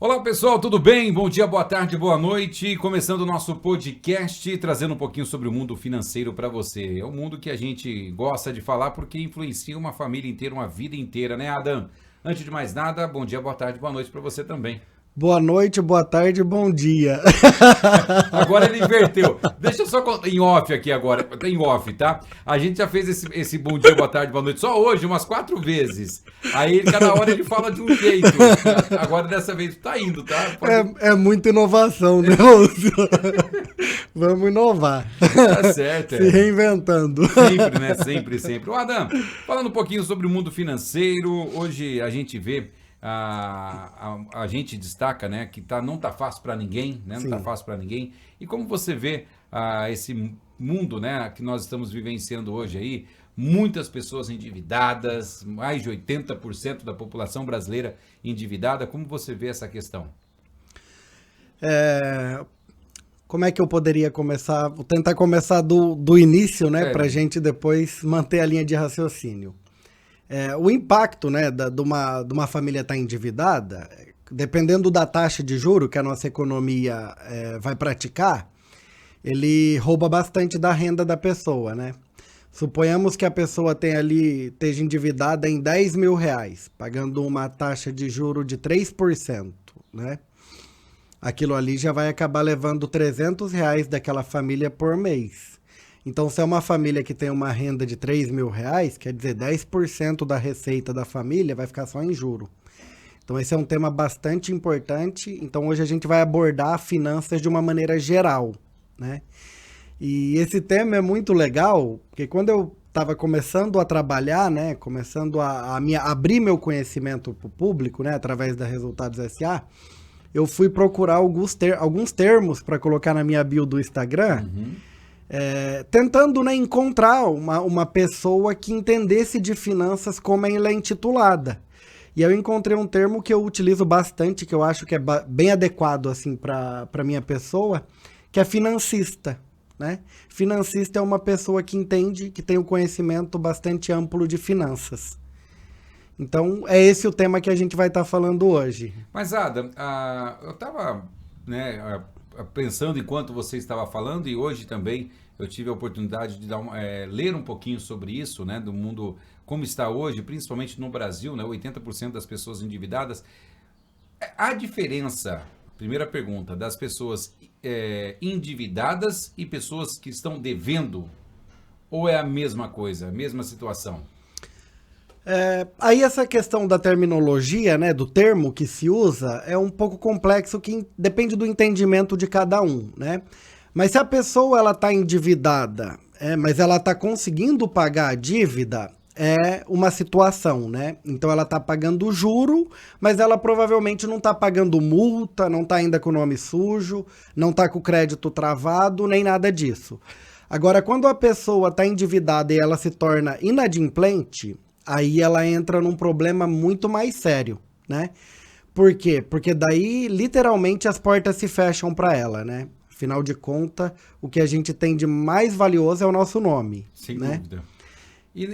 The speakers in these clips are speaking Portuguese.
Olá pessoal, tudo bem? Bom dia, boa tarde, boa noite. Começando o nosso podcast, trazendo um pouquinho sobre o mundo financeiro para você. É um mundo que a gente gosta de falar porque influencia uma família inteira, uma vida inteira, né, Adam? Antes de mais nada, bom dia, boa tarde, boa noite para você também. Boa noite, boa tarde, bom dia. Agora ele inverteu. Deixa eu só em off aqui agora, em off, tá? A gente já fez esse bom dia, boa tarde, boa noite só hoje, umas 4 vezes. Aí cada hora ele fala de um jeito. Agora dessa vez tá indo, tá? É muita inovação, né, Lúcio? Vamos inovar. Tá certo, Se reinventando. Sempre, né? Sempre, sempre. Ô, Adam, falando um pouquinho sobre o mundo financeiro, hoje a gente vê, a gente destaca, né, que não tá fácil para ninguém, né? Não tá Sim. fácil para ninguém. E como você vê esse mundo, né, que nós estamos vivenciando hoje aí, muitas pessoas endividadas, mais de 80% da população brasileira endividada, como você vê essa questão? Como é que eu poderia começar? Vou tentar começar do início, né, É, para a gente depois manter a linha de raciocínio. O impacto, né, de uma família estar endividada, dependendo da taxa de juro que a nossa economia vai praticar, ele rouba bastante da renda da pessoa, né? Suponhamos que a pessoa esteja endividada em R$ 10.000, pagando uma taxa de juro de 3%, né? Aquilo ali já vai acabar levando R$ 300 daquela família por mês. Então, se é uma família que tem uma renda de R$ 3.000, quer dizer, 10% da receita da família vai ficar só em juro. Então, esse é um tema bastante importante. Então, hoje a gente vai abordar finanças de uma maneira geral, né? E esse tema é muito legal, porque quando eu estava começando a trabalhar, né, começando abrir meu conhecimento para o público, né, através da Resultados SA, eu fui procurar alguns termos para colocar na minha bio do Instagram, tentando, né, encontrar uma pessoa que entendesse de finanças como ela é intitulada. E eu encontrei um termo que eu utilizo bastante, que eu acho que é bem adequado assim, para minha pessoa, que é financista. Né? Financista é uma pessoa que entende, que tem um conhecimento bastante amplo de finanças. Então, é esse o tema que a gente vai estar falando hoje. Mas, Adam, eu estava, né, pensando enquanto você estava falando, e hoje também eu tive a oportunidade de ler um pouquinho sobre isso, né, do mundo como está hoje, principalmente no Brasil, né, 80% das pessoas endividadas. A diferença, primeira pergunta, das pessoas endividadas e pessoas que estão devendo, ou é a mesma coisa, a mesma situação? Aí essa questão da terminologia, né, do termo que se usa, é um pouco complexo, que depende do entendimento de cada um, né? Mas se a pessoa ela está endividada, mas ela está conseguindo pagar a dívida, é uma situação, né? Então ela está pagando juro, mas ela provavelmente não está pagando multa, não está ainda com o nome sujo, não está com o crédito travado, nem nada disso. Agora, quando a pessoa está endividada e ela se torna inadimplente, aí ela entra num problema muito mais sério, né? Por quê? Porque daí, literalmente, as portas se fecham para ela, né? Afinal de contas, o que a gente tem de mais valioso é o nosso nome, Sem né? dúvida. E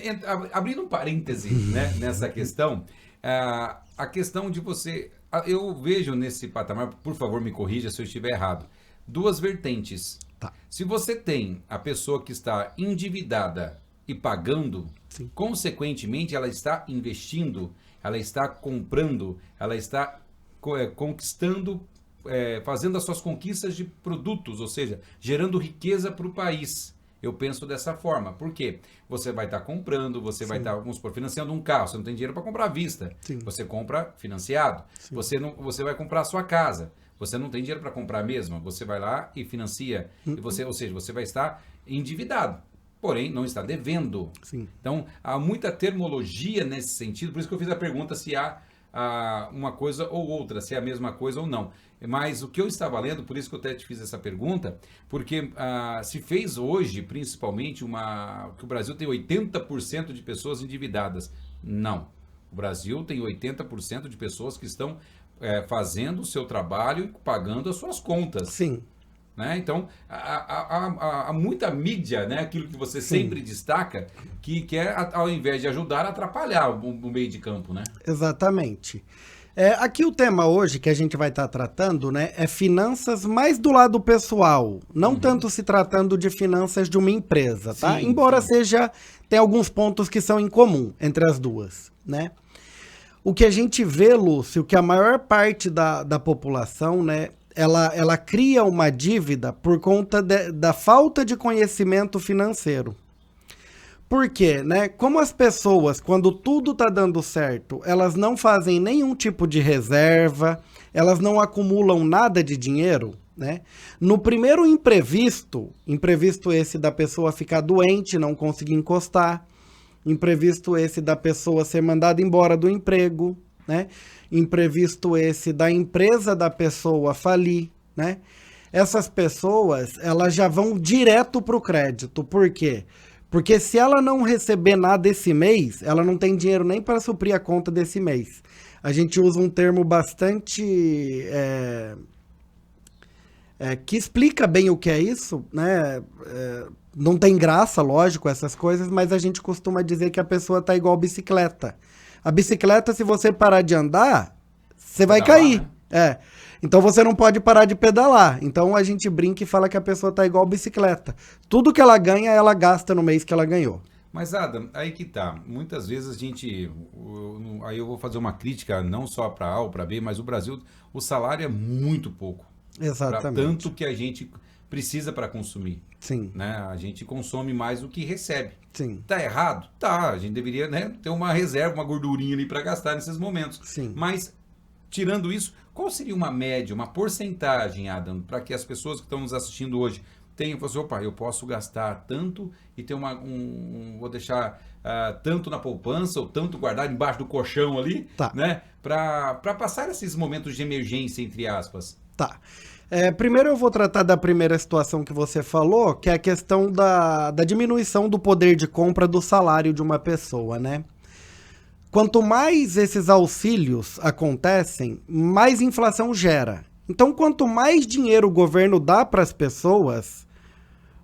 abrindo um parêntese, né, nessa questão, a questão de você... Eu vejo nesse patamar, por favor me corrija se eu estiver errado, duas vertentes. Tá. Se você tem a pessoa que está endividada e pagando, Sim. consequentemente ela está investindo, ela está comprando, ela está conquistando, fazendo as suas conquistas de produtos, ou seja, gerando riqueza para o país. Eu penso dessa forma. Por quê? Você vai estar comprando, você vai estar, vamos supor, financiando um carro. Você não tem dinheiro para comprar à vista. Sim. Você compra financiado. Sim. Você vai comprar a sua casa. Você não tem dinheiro para comprar mesmo. Você vai lá e financia. E ou seja, você vai estar endividado. Porém, não está devendo. Sim. Então, há muita terminologia nesse sentido. Por isso que eu fiz a pergunta se há uma coisa ou outra, se é a mesma coisa ou não. Mas o que eu estava lendo, por isso que eu até te fiz essa pergunta, porque se fez hoje, principalmente, que o Brasil tem 80% de pessoas endividadas. Não. O Brasil tem 80% de pessoas que estão fazendo o seu trabalho e pagando as suas contas. Sim. Né? Então, há muita mídia, né? Aquilo que você sempre destaca, que quer, ao invés de ajudar, atrapalhar o meio de campo, né? Exatamente. Aqui o tema hoje que a gente vai estar tratando, né, é finanças mais do lado pessoal, não tanto se tratando de finanças de uma empresa, tá? Sim, Embora sim. tem alguns pontos que são em comum entre as duas, né? O que a gente vê, Lúcio, que a maior parte da população, né, ela cria uma dívida por conta da falta de conhecimento financeiro. Por quê, né? Como as pessoas, quando tudo tá dando certo, elas não fazem nenhum tipo de reserva, elas não acumulam nada de dinheiro, né? No primeiro imprevisto esse da pessoa ficar doente, não conseguir encostar, imprevisto esse da pessoa ser mandada embora do emprego, né? Imprevisto esse da empresa da pessoa falir, né? Essas pessoas, elas já vão direto pro crédito. Por quê? Porque se ela não receber nada esse mês, ela não tem dinheiro nem para suprir a conta desse mês. A gente usa um termo bastante que explica bem o que é isso, né? Não tem graça, lógico, essas coisas, mas a gente costuma dizer que a pessoa tá igual bicicleta. A bicicleta, se você parar de andar, você vai Pedalar, cair. né? Então você não pode parar de pedalar. Então a gente brinca e fala que a pessoa tá igual bicicleta. Tudo que ela ganha, ela gasta no mês que ela ganhou. Mas, Adam, aí que tá. Muitas vezes aí eu vou fazer uma crítica não só para A ou para B, mas o Brasil, o salário é muito pouco. Para Exatamente. tanto que a gente precisa para consumir. Sim, Né? A gente consome mais do que recebe. sim, Tá errado? Tá. A gente deveria, né, ter uma reserva, uma gordurinha ali para gastar nesses momentos. sim. Mas, tirando isso, qual seria uma média, uma porcentagem, Adam, para que as pessoas que estão nos assistindo hoje tenham, assim, opa, eu posso gastar tanto e ter vou deixar tanto na poupança ou tanto guardar embaixo do colchão ali, Tá, né, para passar esses momentos de emergência, entre aspas. tá. Primeiro eu vou tratar da primeira situação que você falou, que é a questão da diminuição do poder de compra do salário de uma pessoa, né? Quanto mais esses auxílios acontecem, mais inflação gera. Então, quanto mais dinheiro o governo dá para as pessoas,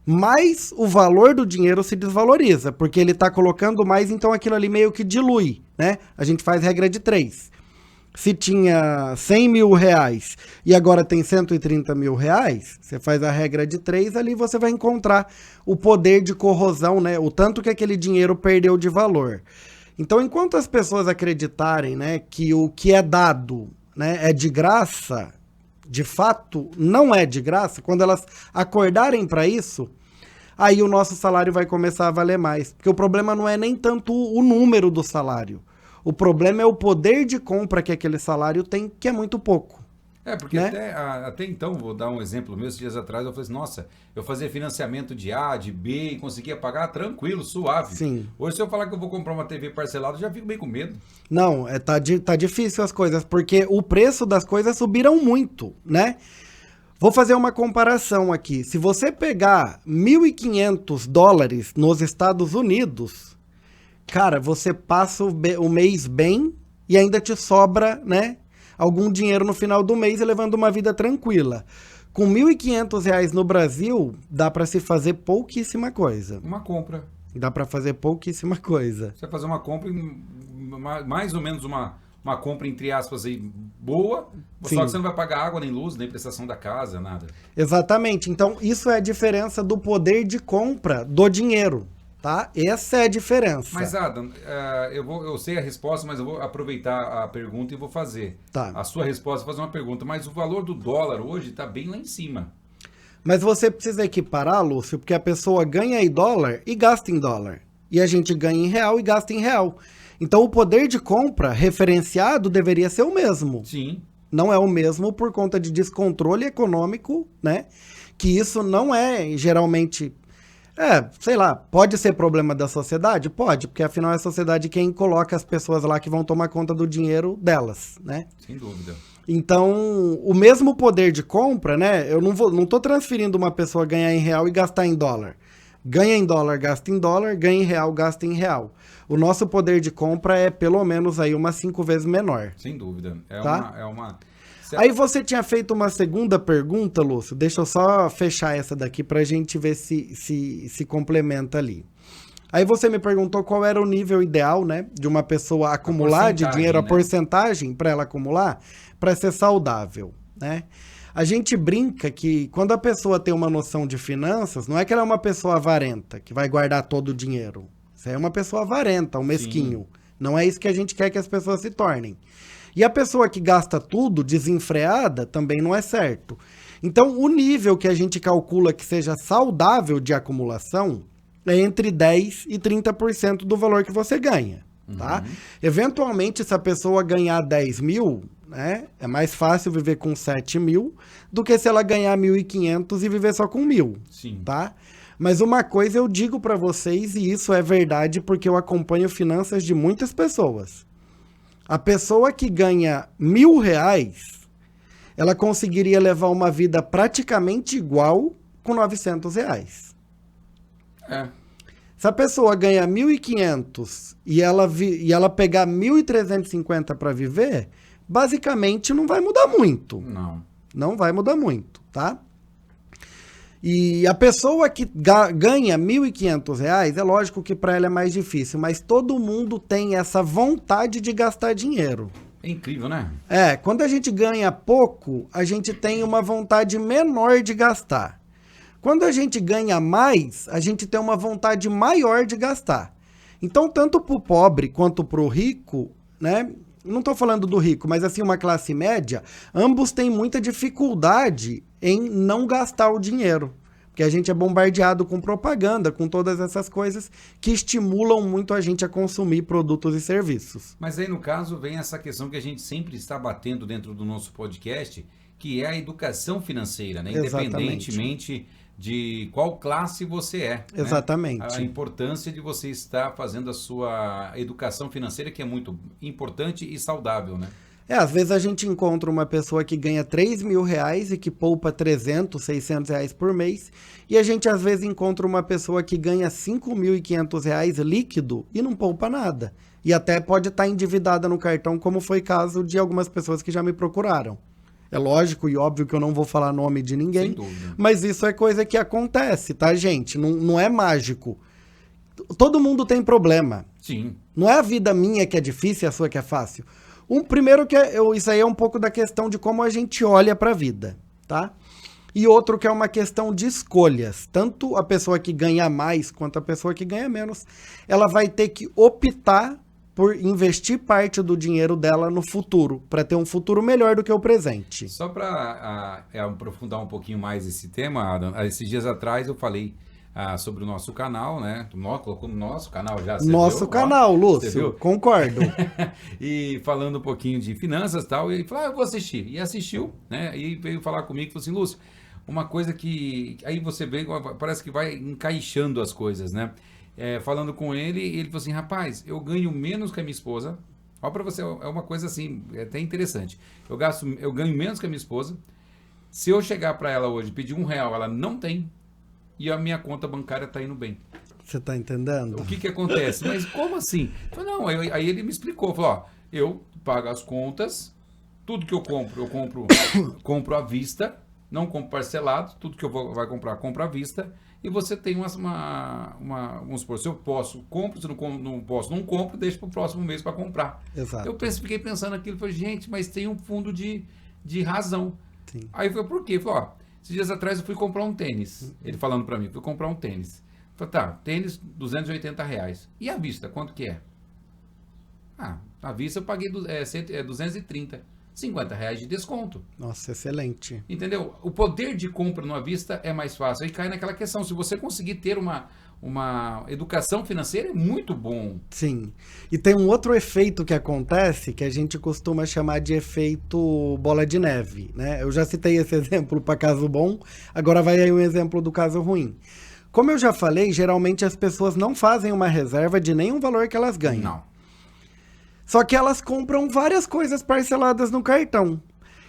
mais o valor do dinheiro se desvaloriza, porque ele está colocando mais, então aquilo ali meio que dilui, né? A gente faz regra de 3. Se tinha 100 mil reais e agora tem 130 mil reais, você faz a regra de 3, ali você vai encontrar o poder de corrosão, né? O tanto que aquele dinheiro perdeu de valor. Então, enquanto as pessoas acreditarem, né, que o que é dado, né, é de graça, de fato não é de graça, quando elas acordarem para isso, aí o nosso salário vai começar a valer mais. Porque o problema não é nem tanto o número do salário. O problema é o poder de compra que aquele salário tem, que é muito pouco. Porque Né? até então, vou dar um exemplo meu, esses dias atrás eu falei assim, nossa, eu fazia financiamento de A, de B e conseguia pagar tranquilo, suave. Sim. Hoje se eu falar que eu vou comprar uma TV parcelada, eu já fico meio com medo. Não, tá difícil as coisas, porque o preço das coisas subiram muito, né? Vou fazer uma comparação aqui. Se você pegar $1.500 nos Estados Unidos, cara, você passa o mês bem e ainda te sobra, né, algum dinheiro no final do mês e levando uma vida tranquila. Com R$ 1.500 no Brasil, dá para se fazer pouquíssima coisa. Uma compra. Dá para fazer pouquíssima coisa. Você vai fazer uma compra, mais ou menos uma compra, entre aspas, aí, boa, Sim. só que você não vai pagar água, nem luz, nem prestação da casa, nada. Exatamente. Então, isso é a diferença do poder de compra do dinheiro, tá? Essa é a diferença. Mas, Adam, eu sei a resposta, mas eu vou aproveitar a pergunta e vou fazer. Tá. A sua resposta, fazer uma pergunta. Mas o valor do dólar hoje está bem lá em cima. Mas você precisa equiparar, Lúcio, porque a pessoa ganha em dólar e gasta em dólar. E a gente ganha em real e gasta em real. Então, o poder de compra referenciado deveria ser o mesmo. Sim. Não é o mesmo por conta de descontrole econômico, né? Que isso não é geralmente... sei lá, pode ser problema da sociedade? Pode, porque afinal é a sociedade quem coloca as pessoas lá que vão tomar conta do dinheiro delas, né? Sem dúvida. Então, o mesmo poder de compra, né? Eu não tô transferindo uma pessoa ganhar em real e gastar em dólar. Ganha em dólar, gasta em dólar, ganha em real, gasta em real. O nosso poder de compra é pelo menos aí umas 5 vezes menor. Sem dúvida. Tá? Aí você tinha feito uma segunda pergunta, Lúcio. Deixa eu só fechar essa daqui pra gente ver se complementa ali. Aí você me perguntou qual era o nível ideal, né, de uma pessoa acumular de dinheiro, a porcentagem para ela acumular, para ser saudável, né? A gente brinca que quando a pessoa tem uma noção de finanças, não é que ela é uma pessoa avarenta, que vai guardar todo o dinheiro. Isso é uma pessoa avarenta, um mesquinho. Sim. Não é isso que a gente quer que as pessoas se tornem. E a pessoa que gasta tudo desenfreada também não é certo. Então, o nível que a gente calcula que seja saudável de acumulação é entre 10% e 30% do valor que você ganha, tá? Eventualmente, se a pessoa ganhar 10 mil, né, é mais fácil viver com 7 mil do que se ela ganhar 1.500 e viver só com 1.000, Sim. Tá? Mas uma coisa eu digo para vocês, e isso é verdade porque eu acompanho finanças de muitas pessoas. A pessoa que ganha R$1.000, ela conseguiria levar uma vida praticamente igual com R$900. É. Se a pessoa ganha 1.500 e ela pegar 1.350 para viver, basicamente não vai mudar muito. Não vai mudar muito, tá? E a pessoa que ganha R$1.500, é lógico que para ela é mais difícil, mas todo mundo tem essa vontade de gastar dinheiro. É incrível, né? Quando a gente ganha pouco, a gente tem uma vontade menor de gastar. Quando a gente ganha mais, a gente tem uma vontade maior de gastar. Então, tanto para o pobre quanto para o rico, né? Não estou falando do rico, mas assim, uma classe média, ambos têm muita dificuldade em não gastar o dinheiro. Porque a gente é bombardeado com propaganda, com todas essas coisas que estimulam muito a gente a consumir produtos e serviços. Mas aí, no caso, vem essa questão que a gente sempre está batendo dentro do nosso podcast, que é a educação financeira, né? Independentemente de qual classe você é. Exatamente. Né? A importância de você estar fazendo a sua educação financeira, que é muito importante e saudável, né? Às vezes a gente encontra uma pessoa que ganha R$3.000 e que poupa R$300, R$600 por mês, e a gente às vezes encontra uma pessoa que ganha R$5.500 líquido e não poupa nada. E até pode estar endividada no cartão, como foi caso de algumas pessoas que já me procuraram. É lógico e óbvio que eu não vou falar nome de ninguém, mas isso é coisa que acontece, tá, gente? Não é mágico. Todo mundo tem problema. Sim. Não é a vida minha que é difícil e a sua que é fácil. Primeiro que isso aí é um pouco da questão de como a gente olha para a vida, tá? E outro que é uma questão de escolhas. Tanto a pessoa que ganha mais quanto a pessoa que ganha menos, ela vai ter que optar por investir parte do dinheiro dela no futuro, para ter um futuro melhor do que o presente. Só para aprofundar um pouquinho mais esse tema, Adam, esses dias atrás eu falei sobre o nosso canal, né? Colocou no nosso canal já. Nosso canal, Lúcio, concordo. E falando um pouquinho de finanças e tal, e ele falou, eu vou assistir. E assistiu, né? E veio falar comigo e falou assim, Lúcio, uma coisa que... Aí você vê, parece que vai encaixando as coisas, né? Falando com ele falou assim, rapaz, eu ganho menos que a minha esposa. Olha para você, é uma coisa assim, até interessante. Eu ganho menos que a minha esposa. Se eu chegar para ela hoje e pedir R$1, ela não tem. E a minha conta bancária está indo bem. Você está entendendo? O que acontece? Mas como assim? Eu falei, não, aí ele me explicou. Falou, eu pago as contas, tudo que eu compro à vista, não compro parcelado, tudo que eu vai comprar, compro à vista. E você tem vamos supor, se eu posso, compro, se não posso, não compro, deixo para o próximo mês para comprar. Exato. Eu fiquei pensando naquilo, falei, gente, mas tem um fundo de razão. Sim. Aí foi por quê? Falei, esses dias atrás eu fui comprar um tênis. Ele falando para mim, fui comprar um tênis. Falei, tá, tênis, R$280. E à vista, quanto que é? À vista eu paguei 230. R$50 de desconto. Nossa, excelente. Entendeu? O poder de compra numa vista é mais fácil. Aí cai naquela questão, se você conseguir ter uma educação financeira, é muito bom. Sim. E tem um outro efeito que acontece, que a gente costuma chamar de efeito bola de neve, né? Eu já citei esse exemplo para caso bom, agora vai aí um exemplo do caso ruim. Como eu já falei, geralmente as pessoas não fazem uma reserva de nenhum valor que elas ganham. Não. Só que elas compram várias coisas parceladas no cartão.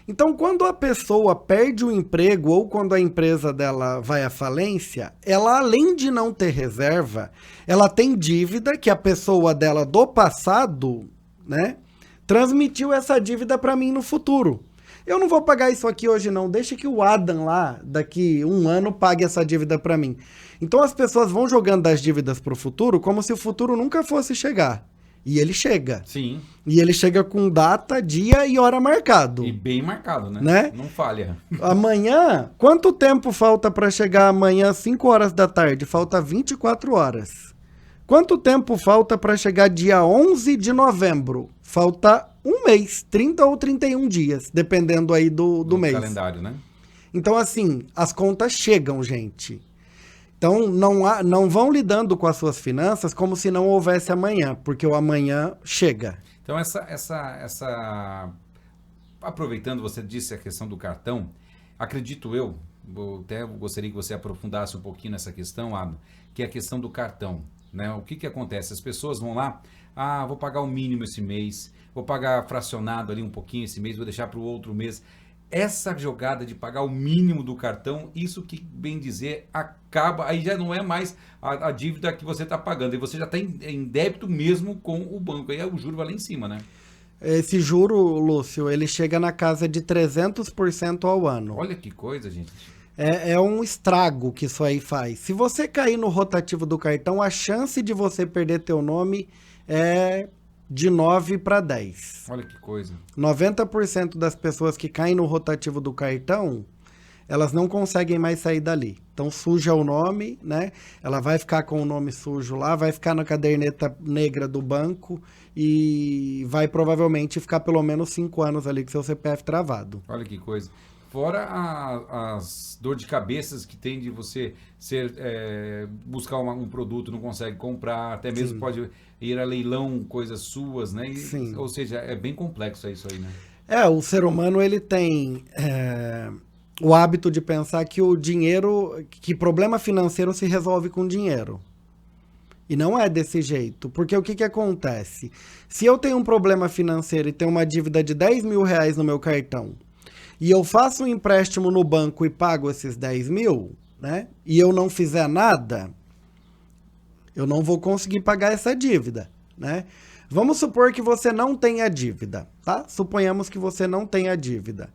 Então, quando a pessoa perde o emprego ou quando a empresa dela vai à falência, ela, além de não ter reserva, ela tem dívida que a pessoa dela do passado, né, transmitiu essa dívida para mim no futuro. Eu não vou pagar isso aqui hoje não, deixa que o Adam lá, daqui um ano, pague essa dívida para mim. Então as pessoas vão jogando as dívidas para o futuro como se o futuro nunca fosse chegar. E ele chega. Sim. E ele chega com data, dia e hora marcado. E bem marcado, Né? Não falha. Amanhã, quanto tempo falta para chegar amanhã, 5 horas da tarde? Falta 24 horas. Quanto tempo falta para chegar dia 11 de novembro? Falta um mês, 30 ou 31 dias, dependendo aí do mês. Calendário, né? Então, assim, as contas chegam, gente. Então, não vão lidando com as suas finanças como se não houvesse amanhã, porque o amanhã chega. Então, aproveitando, você disse a questão do cartão, acredito eu, até gostaria que você aprofundasse um pouquinho nessa questão, Adam, que é a questão do cartão, né? O que acontece? As pessoas vão lá, vou pagar o mínimo esse mês, vou pagar fracionado ali um pouquinho esse mês, vou deixar para o outro mês. Essa jogada de pagar o mínimo do cartão, isso que, bem dizer, acaba, aí já não é mais a dívida que você está pagando, e você já está em débito mesmo com o banco, aí o juro vai lá em cima, né? Esse juro, Lúcio, ele chega na casa de 300% ao ano. Olha que coisa, gente. É um estrago que isso aí faz. Se você cair no rotativo do cartão, a chance de você perder teu nome é de 9 para 10. Olha que coisa. 90% das pessoas que caem no rotativo do cartão, elas não conseguem mais sair dali. Então suja o nome, né? Ela vai ficar com o nome sujo lá, vai ficar na caderneta negra do banco e vai provavelmente ficar pelo menos 5 anos ali com seu CPF travado. Olha que coisa. Fora as dor de cabeças que tem de você buscar um produto, não consegue comprar, até mesmo Sim. pode ir a leilão, coisas suas, né? Sim. Ou seja, é bem complexo isso aí, né? O ser humano ele tem o hábito de pensar que o dinheiro, que problema financeiro se resolve com dinheiro. E não é desse jeito, porque o que acontece? Se eu tenho um problema financeiro e tenho uma dívida de 10 mil reais no meu cartão, e eu faço um empréstimo no banco e pago esses 10 mil, né? E eu não fizer nada, eu não vou conseguir pagar essa dívida, né? Vamos supor que você não tenha dívida, tá? Suponhamos que você não tenha dívida.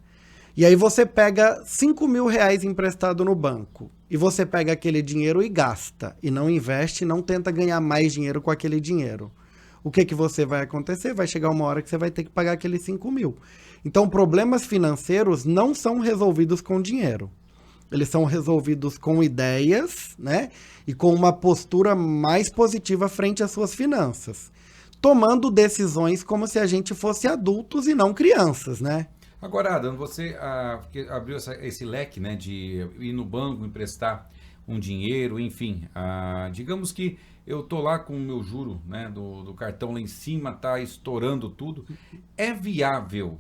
E aí você pega 5 mil reais emprestado no banco. E você pega aquele dinheiro e gasta. E não investe, não tenta ganhar mais dinheiro com aquele dinheiro. O que você vai acontecer? Vai chegar uma hora que você vai ter que pagar aqueles 5 mil. Então, problemas financeiros não são resolvidos com dinheiro. Eles são resolvidos com ideias, né? E com uma postura mais positiva frente às suas finanças. Tomando decisões como se a gente fosse adultos e não crianças, né? Agora, Adam, você abriu esse leque, né, de ir no banco, emprestar um dinheiro, enfim. Digamos que eu tô lá com o meu juro, né, do cartão lá em cima, tá estourando tudo. É viável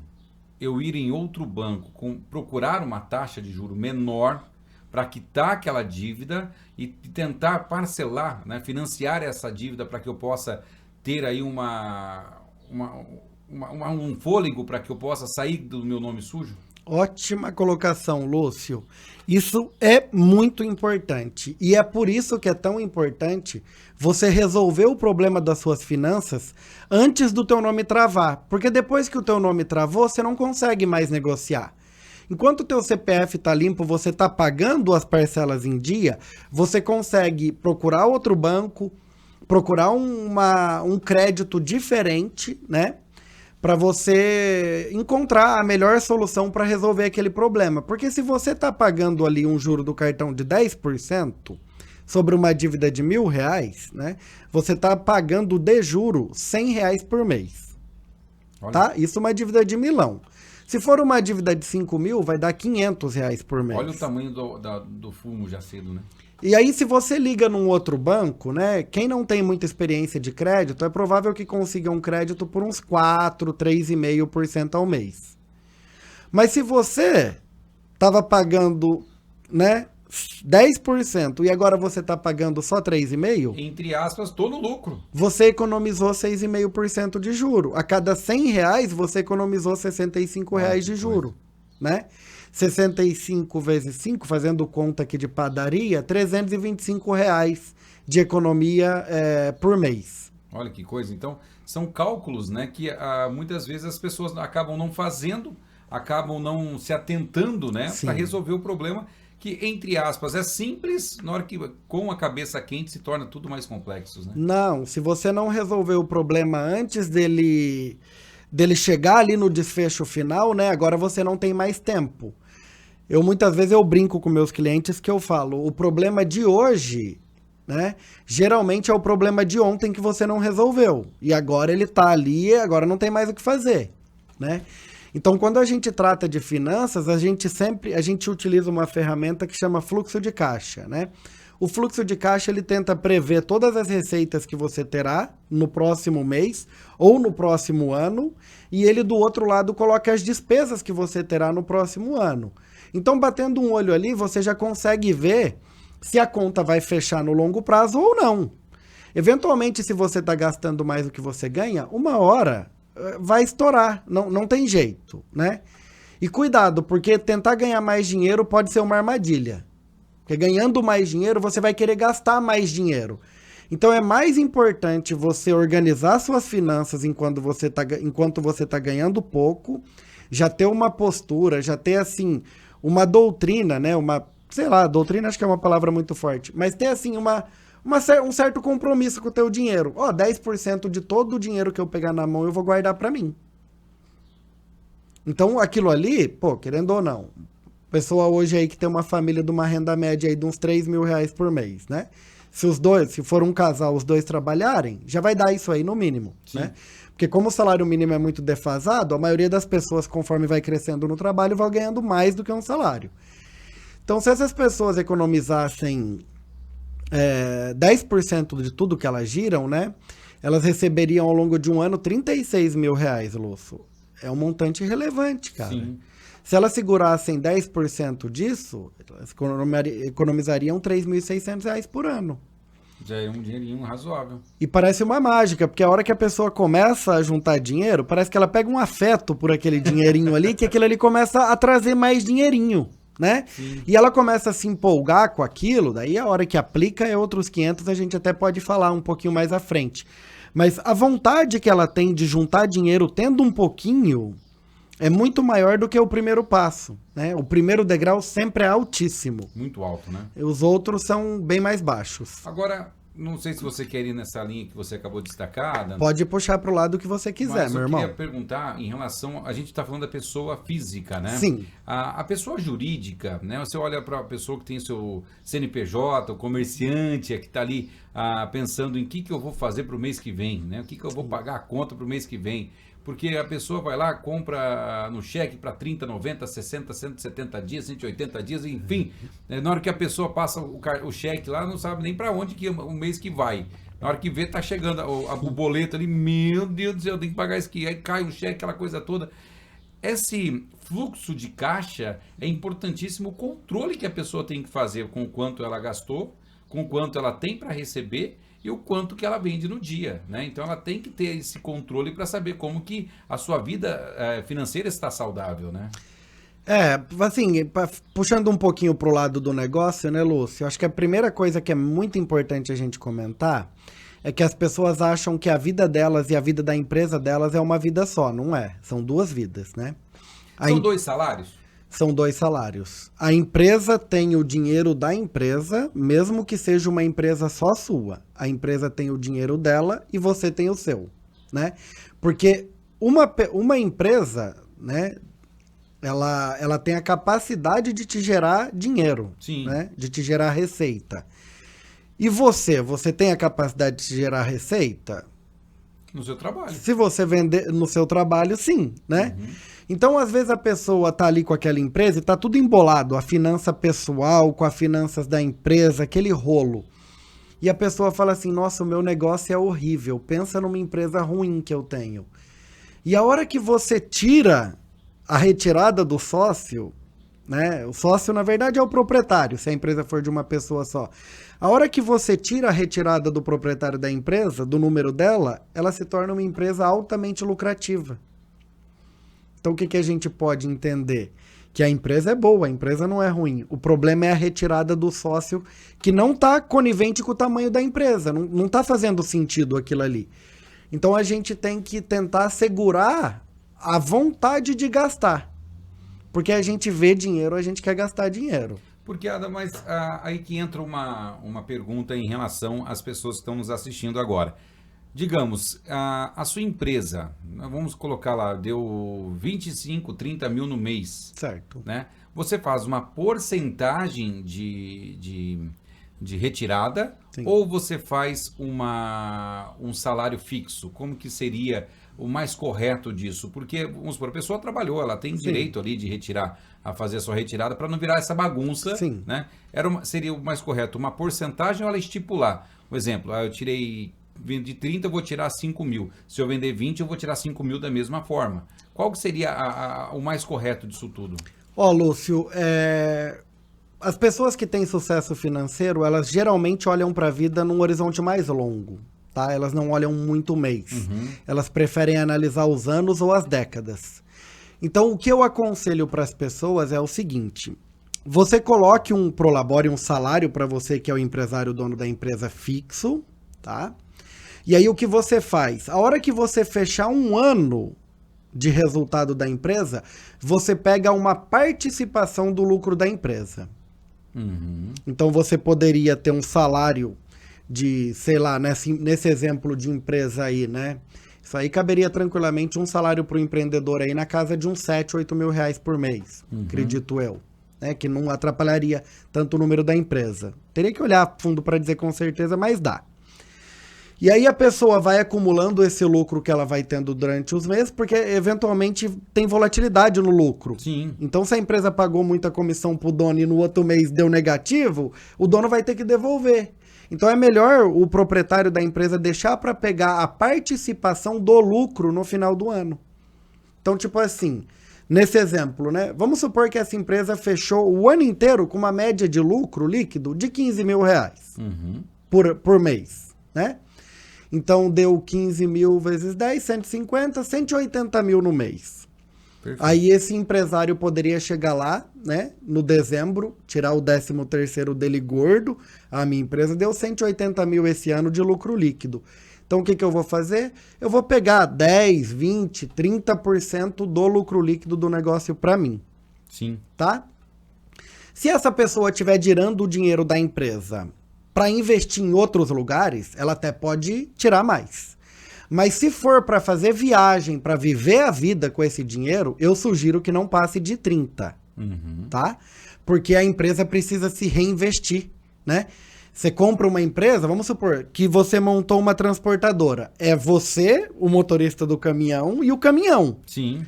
eu ir em outro banco, procurar uma taxa de juro menor para quitar aquela dívida e tentar parcelar, né, financiar essa dívida para que eu possa ter aí um fôlego para que eu possa sair do meu nome sujo? Ótima colocação, Lúcio. Isso é muito importante. E é por isso que é tão importante você resolver o problema das suas finanças antes do teu nome travar. Porque depois que o teu nome travou, você não consegue mais negociar. Enquanto o teu CPF está limpo, você está pagando as parcelas em dia, você consegue procurar outro banco, procurar um crédito diferente, né? Para você encontrar a melhor solução para resolver aquele problema. Porque se você está pagando ali um juro do cartão de 10% sobre uma dívida de R$1.000, né? Você está pagando de juro R$100 por mês. Olha. Tá? Isso é uma dívida de milão. Se for uma dívida de 5 mil, vai dar R$500 por mês. Olha o tamanho do fumo já cedo, né? E aí, se você liga num outro banco, né? Quem não tem muita experiência de crédito, é provável que consiga um crédito por uns 4, 3,5% ao mês. Mas se você estava pagando, né, 10% e agora você está pagando só 3,5%, Entre aspas, todo lucro. você economizou 6,5% de juro. A cada R$100, você economizou R$65 de juro, né? 65 vezes 5, fazendo conta aqui de padaria, R$325 de economia por mês. Olha que coisa. Então, são cálculos, né, que muitas vezes as pessoas acabam não fazendo acabam não se atentando, né, Sim. para resolver o problema que, entre aspas, é simples, na hora que com a cabeça quente se torna tudo mais complexo, né? Não, se você não resolver o problema antes dele chegar ali no desfecho final, né? Agora você não tem mais tempo. Muitas vezes eu brinco com meus clientes que eu falo, o problema de hoje, né? Geralmente é o problema de ontem que você não resolveu. E agora ele tá ali, agora não tem mais o que fazer, né? Então, quando a gente trata de finanças, a gente utiliza uma ferramenta que chama fluxo de caixa, né? O fluxo de caixa, ele tenta prever todas as receitas que você terá no próximo mês ou no próximo ano, e ele, do outro lado, coloca as despesas que você terá no próximo ano. Então, batendo um olho ali, você já consegue ver se a conta vai fechar no longo prazo ou não. Eventualmente, se você está gastando mais do que você ganha, uma hora vai estourar, não tem jeito, né? E cuidado, porque tentar ganhar mais dinheiro pode ser uma armadilha. Porque ganhando mais dinheiro, você vai querer gastar mais dinheiro. Então é mais importante você organizar suas finanças enquanto você tá ganhando pouco, já ter uma postura, já ter, assim, uma doutrina, né? Sei lá, doutrina acho que é uma palavra muito forte, mas ter, assim, um certo compromisso com o teu dinheiro. 10% de todo o dinheiro que eu pegar na mão eu vou guardar para mim. Então, aquilo ali, querendo ou não, pessoa hoje aí que tem uma família de uma renda média aí de uns 3 mil reais por mês, né? Se for um casal, os dois trabalharem, já vai dar isso aí no mínimo, né? Porque como o salário mínimo é muito defasado, a maioria das pessoas, conforme vai crescendo no trabalho, vai ganhando mais do que um salário. Então, se essas pessoas economizassem 10% de tudo que elas giram, né? Elas receberiam ao longo de um ano 36 mil reais, Lúcio. É um montante relevante, cara. Sim. Se elas segurassem 10% disso, elas economizariam 3.600 reais por ano. Já é um dinheirinho razoável. E parece uma mágica, porque a hora que a pessoa começa a juntar dinheiro, parece que ela pega um afeto por aquele dinheirinho ali, que aquilo ali começa a trazer mais dinheirinho, né? Sim. E ela começa a se empolgar com aquilo, daí a hora que aplica é outros 500, a gente até pode falar um pouquinho mais à frente. Mas a vontade que ela tem de juntar dinheiro tendo um pouquinho é muito maior do que o primeiro passo, né? O primeiro degrau sempre é altíssimo. Muito alto, né? Os outros são bem mais baixos. Agora, não sei se você quer ir nessa linha que você acabou de destacar, Dan, Pode puxar para o lado que você quiser, mas meu eu irmão. queria perguntar em relação... A gente está falando da pessoa física, né? Sim. A pessoa jurídica, né? Você olha para a pessoa que tem seu CNPJ, o comerciante, que está ali pensando em que eu vou fazer para o mês que vem, né? O que eu vou pagar a conta para o mês que vem. Porque a pessoa vai lá, compra no cheque para 30, 90, 60, 170 dias, 180 dias, enfim. Na hora que a pessoa passa o cheque lá, não sabe nem para onde que o mês que vai. Na hora que vê, tá chegando o boleto ali, meu Deus do céu, tem que pagar isso aqui. Aí cai o cheque, aquela coisa toda. Esse fluxo de caixa é importantíssimo, o controle que a pessoa tem que fazer com o quanto ela gastou, com o quanto ela tem para receber e o quanto que ela vende no dia, né? Então ela tem que ter esse controle para saber como que a sua vida financeira está saudável, né? Assim, puxando um pouquinho pro lado do negócio, né, Lúcio? Acho que a primeira coisa que é muito importante a gente comentar é que as pessoas acham que a vida delas e a vida da empresa delas é uma vida só. Não é. São duas vidas, né? São 2 salários? São 2 salários. A empresa tem o dinheiro da empresa, mesmo que seja uma empresa só sua. A empresa tem o dinheiro dela e você tem o seu, né? Porque uma empresa, né, ela tem a capacidade de te gerar dinheiro, Sim. né? De te gerar receita. E você tem a capacidade de te gerar receita? No seu trabalho. Se você vender no seu trabalho, sim, né? Uhum. Então, às vezes, a pessoa tá ali com aquela empresa e tá tudo embolado, a finança pessoal com as finanças da empresa, aquele rolo. E a pessoa fala assim, nossa, o meu negócio é horrível, pensa numa empresa ruim que eu tenho. E a hora que você tira a retirada do sócio, né? O sócio, na verdade, é o proprietário, se a empresa for de uma pessoa só. A hora que você tira a retirada do proprietário da empresa, do número dela, ela se torna uma empresa altamente lucrativa. Então, o que a gente pode entender? Que a empresa é boa, a empresa não é ruim. O problema é a retirada do sócio que não está conivente com o tamanho da empresa, não está fazendo sentido aquilo ali. Então, a gente tem que tentar segurar a vontade de gastar, Porque a gente vê dinheiro, a gente quer gastar dinheiro. Porque, Ada, mas aí que entra uma pergunta em relação às pessoas que estão nos assistindo agora. Digamos, a sua empresa, vamos colocar lá, deu 25, 30 mil no mês, Certo. né? Você faz uma porcentagem de retirada. Sim. Ou você faz um salário fixo? Como que seria o mais correto disso? Porque, vamos supor, a pessoa trabalhou, ela tem direito ali de retirar, a fazer a sua retirada para não virar essa bagunça, Sim. Né? Seria o mais correto uma porcentagem ou ela estipular? Por exemplo, eu tirei de 30, eu vou tirar 5 mil. Se eu vender 20, eu vou tirar 5 mil da mesma forma. Qual que seria o mais correto disso tudo? Lúcio, as pessoas que têm sucesso financeiro, elas geralmente olham para a vida num horizonte mais longo, tá? Elas não olham muito o mês. Uhum. Elas preferem analisar os anos ou as décadas. Então, o que eu aconselho para as pessoas é o seguinte: você coloque um prolabore, um salário para você que é o empresário, dono da empresa, fixo, tá? E aí o que você faz? A hora que você fechar um ano de resultado da empresa, você pega uma participação do lucro da empresa. Uhum. Então você poderia ter um salário de, sei lá, nesse exemplo de empresa aí, né? Isso aí caberia tranquilamente um salário para o empreendedor aí na casa de uns 7, 8 mil reais por mês, acredito eu. Né? Que não atrapalharia tanto o número da empresa. Teria que olhar a fundo para dizer com certeza, mas dá. E aí a pessoa vai acumulando esse lucro que ela vai tendo durante os meses, porque eventualmente tem volatilidade no lucro. Sim. Então se a empresa pagou muita comissão pro dono e no outro mês deu negativo, o dono vai ter que devolver. Então é melhor o proprietário da empresa deixar para pegar a participação do lucro no final do ano. Então, tipo assim, nesse exemplo, né? Vamos supor que essa empresa fechou o ano inteiro com uma média de lucro líquido de 15 mil reais por mês, né? Então, deu 15 mil vezes 10, 150, 180 mil no mês. Perfeito. Aí esse empresário poderia chegar lá, né, no dezembro, tirar o 13º dele gordo. A minha empresa deu 180 mil esse ano de lucro líquido. Então, o que eu vou fazer? Eu vou pegar 10, 20, 30% do lucro líquido do negócio para mim. Sim. Tá? Se essa pessoa estiver tirando o dinheiro da empresa para investir em outros lugares, ela até pode tirar mais. Mas se for para fazer viagem, para viver a vida com esse dinheiro, eu sugiro que não passe de 30, tá? Porque a empresa precisa se reinvestir, né? Você compra uma empresa, vamos supor que você montou uma transportadora. É você, o motorista do caminhão e o caminhão. Sim.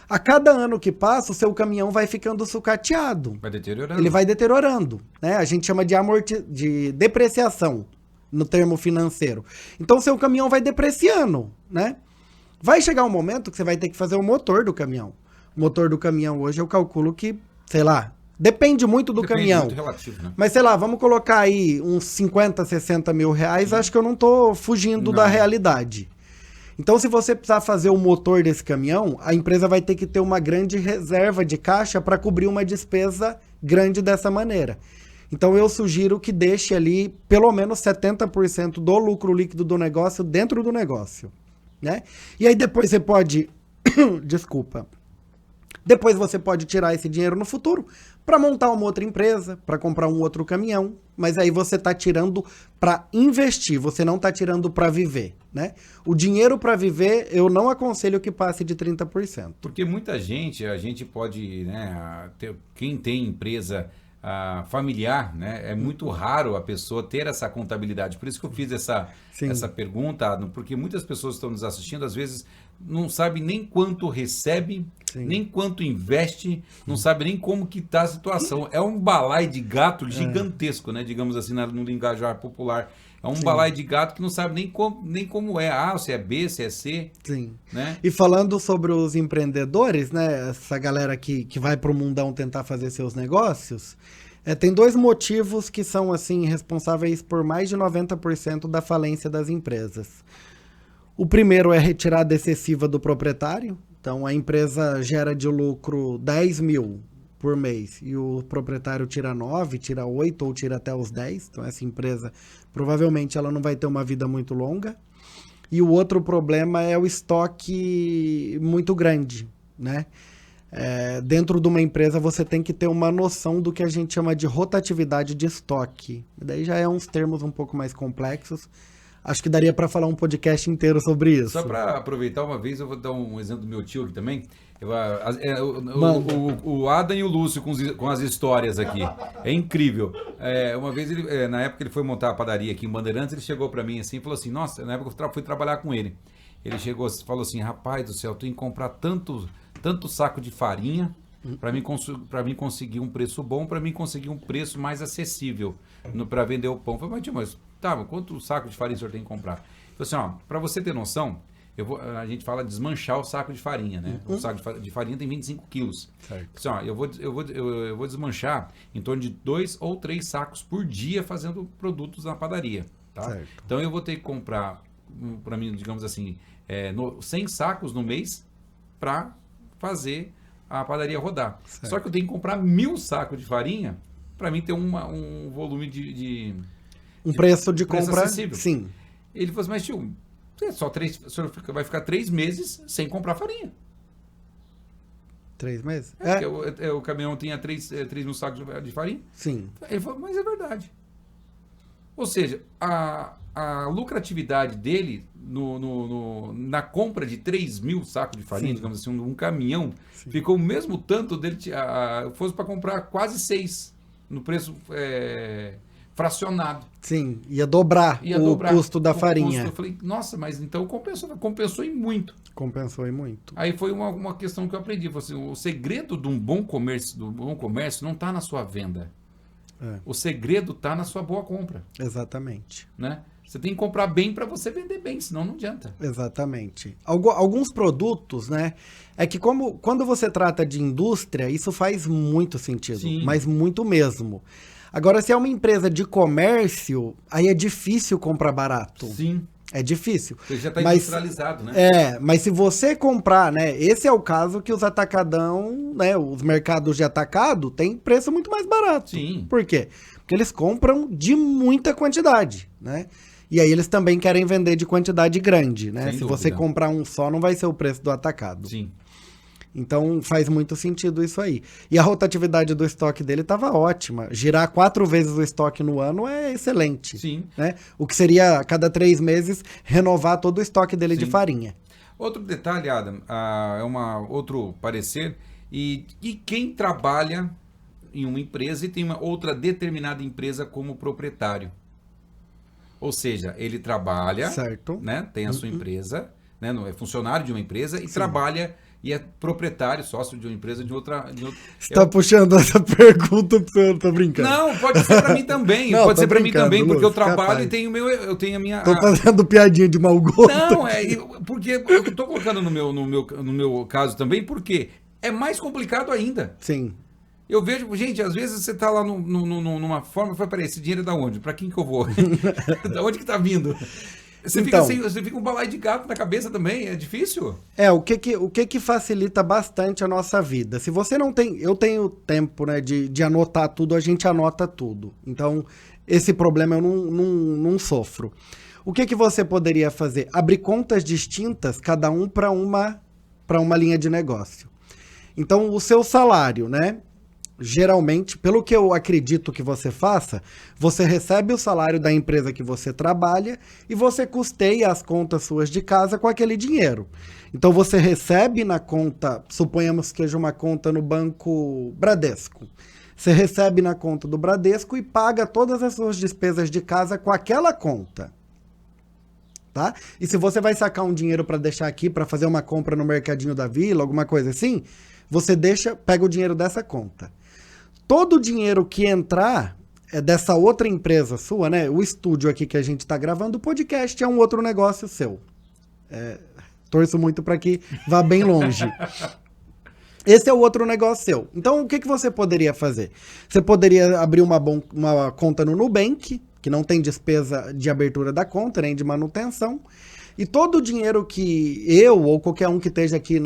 A cada ano que passa, o seu caminhão vai ficando sucateado. Vai deteriorando. Ele vai deteriorando, né? A gente chama de depreciação no termo financeiro. Então, o seu caminhão vai depreciando, né? Vai chegar um momento que você vai ter que fazer o motor do caminhão. O motor do caminhão hoje eu calculo que, sei lá, depende muito do caminhão. Muito relativo, né? Mas, sei lá, vamos colocar aí uns 50, 60 mil reais, acho que eu não tô fugindo da realidade. Então, se você precisar fazer o motor desse caminhão, a empresa vai ter que ter uma grande reserva de caixa para cobrir uma despesa grande dessa maneira. Então, eu sugiro que deixe ali pelo menos 70% do lucro líquido do negócio dentro do negócio, né? E aí depois você pode... Desculpa. Depois você pode tirar esse dinheiro no futuro para montar uma outra empresa, para comprar um outro caminhão, mas aí você está tirando para investir, você não está tirando para viver, né? O dinheiro para viver, eu não aconselho que passe de 30%. Porque muita gente, a gente pode, né, quem tem empresa familiar, né, é muito raro a pessoa ter essa contabilidade. Por isso que eu fiz essa pergunta, porque muitas pessoas estão nos assistindo, às vezes não sabe nem quanto recebe, nem quanto investe, não sabe nem como que está a situação. É um balaio de gato gigantesco, né? Digamos assim, no linguajar popular. É um balaio de gato que não sabe nem como é. Se é B, se é C. Sim. Né? E falando sobre os empreendedores, né? Essa galera que vai para o mundão tentar fazer seus negócios, tem dois motivos que são assim responsáveis por mais de 90% da falência das empresas. O primeiro é a retirada excessiva do proprietário. Então, a empresa gera de lucro 10 mil por mês e o proprietário tira 9, tira 8 ou tira até os 10. Então, essa empresa, provavelmente, ela não vai ter uma vida muito longa. E o outro problema é o estoque muito grande, né? dentro de uma empresa você tem que ter uma noção do que a gente chama de rotatividade de estoque. Daí já é uns termos um pouco mais complexos. Acho que daria para falar um podcast inteiro sobre isso. Só para aproveitar uma vez, eu vou dar um exemplo do meu tio aqui também. O Adam e o Lúcio com as histórias aqui. É incrível. Uma vez, na época que ele foi montar a padaria aqui em Bandeirantes, ele chegou para mim assim e falou assim, nossa, na época eu fui trabalhar com ele. Ele chegou e falou assim, rapaz do céu, eu tenho que comprar tanto saco de farinha para mim conseguir um preço bom, para mim conseguir um preço mais acessível para vender o pão. Eu falei, mas tá, quanto saco de farinha o senhor tem que comprar? Ele falou assim, para você ter noção, a gente fala desmanchar o saco de farinha, né? O saco de farinha tem 25 quilos. Assim, eu vou desmanchar em torno de 2 ou 3 sacos por dia fazendo produtos na padaria, tá? Então eu vou ter que comprar, para mim, digamos assim, 100 sacos no mês para fazer a padaria rodar. Só que eu tenho que comprar 1000 sacos de farinha para mim ter um volume de preço de compra acessível. Sim. Ele falou assim, mas tio, o senhor vai ficar 3 meses sem comprar farinha. 3 meses? O caminhão tinha 3 mil sacos de farinha? Sim. Ele falou, mas é verdade. Ou seja, a lucratividade dele na compra de 3 mil sacos de farinha, digamos assim, um caminhão, ficou o mesmo tanto dele, fosse para comprar quase 6 no preço fracionado. Sim, ia dobrar o custo da farinha. Eu falei, nossa, mas então compensou em muito. Compensou em muito. Aí foi uma questão que eu aprendi. Assim, o segredo de um bom comércio não está na sua venda. O segredo está na sua boa compra. Exatamente. Né? Você tem que comprar bem para você vender bem, senão não adianta. Exatamente. Alguns produtos, né? É que quando você trata de indústria, isso faz muito sentido. Sim. Mas muito mesmo. Agora, se é uma empresa de comércio, aí é difícil comprar barato. Sim. É difícil. Você já está industrializado, né? Mas se você comprar, né? Esse é o caso que os atacadão, né? Os mercados de atacado têm preço muito mais barato. Sim. Por quê? Porque eles compram de muita quantidade, né? E aí eles também querem vender de quantidade grande, né? Se você comprar um só, não vai ser o preço do atacado. Sim. Então faz muito sentido isso aí. E a rotatividade do estoque dele estava ótima. Girar 4 vezes o estoque no ano é excelente. Sim. Né? O que seria, a cada 3 meses, renovar todo o estoque dele de farinha. Outro detalhe, Adam, outro parecer, e quem trabalha em uma empresa e tem uma outra determinada empresa como proprietário. Ou seja, ele trabalha, certo, né, tem a sua empresa, né, é funcionário de uma empresa e trabalha e é proprietário, sócio de uma empresa de outra... Você tá puxando essa pergunta pra você, tô brincando. Não, pode ser pra mim também. Não, pode ser pra mim também, porque Lúcio, eu trabalho capaz. e eu tenho a minha... Tô fazendo piadinha de mau gosto. Não, porque eu tô colocando no meu caso também, porque é mais complicado ainda. Sim. Eu vejo, gente, às vezes você tá lá numa forma, fala, peraí, esse dinheiro é da onde? Pra quem que eu vou? Da onde que tá vindo? Você fica um balaio de gato na cabeça também, é difícil? O que facilita bastante a nossa vida? Se você não tem... Eu tenho tempo, né, de anotar tudo, a gente anota tudo. Então, esse problema eu não sofro. O que você poderia fazer? Abrir contas distintas, cada um para uma linha de negócio. Então, o seu salário, né? Geralmente, pelo que eu acredito que você faça, você recebe o salário da empresa que você trabalha e você custeia as contas suas de casa com aquele dinheiro. Então, você recebe na conta, suponhamos que seja uma conta no Banco Bradesco. Você recebe na conta do Bradesco e paga todas as suas despesas de casa com aquela conta. Tá? E se você vai sacar um dinheiro para deixar aqui, para fazer uma compra no Mercadinho da Vila, alguma coisa assim, você pega o dinheiro dessa conta. Todo o dinheiro que entrar dessa outra empresa sua, né? O estúdio aqui que a gente está gravando, o podcast é um outro negócio seu. Torço muito para que vá bem longe. Esse é o outro negócio seu. Então, o que você poderia fazer? Você poderia abrir uma conta no Nubank, que não tem despesa de abertura da conta, nem de manutenção. E todo o dinheiro que eu ou qualquer um que esteja aqui,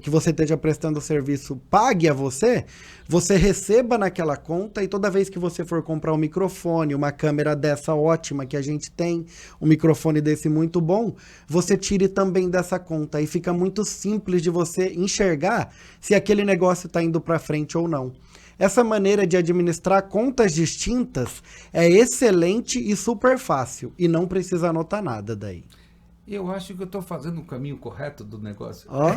que você esteja prestando serviço, pague a você, você receba naquela conta e toda vez que você for comprar um microfone, uma câmera dessa ótima que a gente tem, um microfone desse muito bom, você tire também dessa conta. E fica muito simples de você enxergar se aquele negócio está indo para frente ou não. Essa maneira de administrar contas distintas é excelente e super fácil. E não precisa anotar nada daí. Eu acho que eu estou fazendo o caminho correto do negócio. Ó,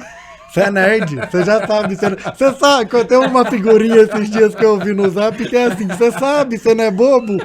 você é nerd, você já sabe. Você sabe, eu tenho uma figurinha esses dias que eu vi no Zap que é assim, você sabe, você não é bobo?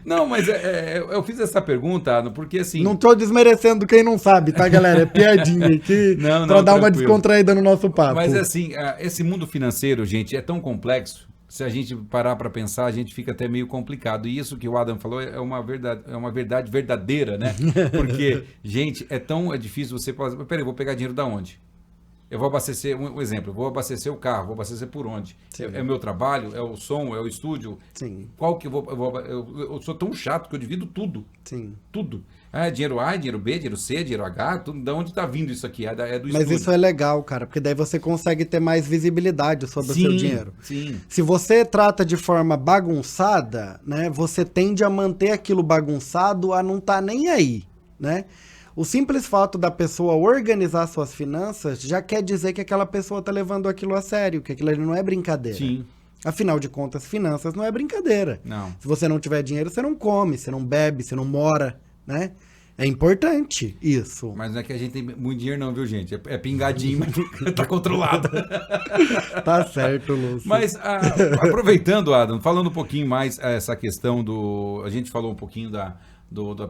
Não, mas eu fiz essa pergunta, Adam, porque assim... Não tô desmerecendo quem não sabe, tá, galera? É piadinha aqui pra dar uma descontraída no nosso papo. Mas assim, esse mundo financeiro, gente, é tão complexo. Se a gente parar para pensar, a gente fica até meio complicado. E isso que o Adam falou é uma verdade verdadeira, né? Porque, gente, é difícil você... Peraí, eu vou pegar dinheiro da onde? Eu vou abastecer, um exemplo, eu vou abastecer o carro, vou abastecer por onde? É o meu trabalho? É o som? É o estúdio? Sim. Qual que eu sou tão chato que eu divido tudo. Sim. Tudo. Dinheiro A, dinheiro B, dinheiro C, dinheiro H, tudo. De onde está vindo isso aqui? É do estúdio. Mas isso é legal, cara, porque daí você consegue ter mais visibilidade sobre o seu dinheiro. Sim. Se você trata de forma bagunçada, né, você tende a manter aquilo bagunçado a não estar nem aí, né? O simples fato da pessoa organizar suas finanças já quer dizer que aquela pessoa está levando aquilo a sério, que aquilo ali não é brincadeira. Sim. Afinal de contas, finanças não é brincadeira. Não. Se você não tiver dinheiro, você não come, você não bebe, você não mora, né? É importante isso. Mas não é que a gente tem muito dinheiro não, viu, gente? É pingadinho, mas tá controlado. Tá certo, Lúcio. Mas aproveitando, Adam, falando um pouquinho mais essa questão do... A gente falou um pouquinho da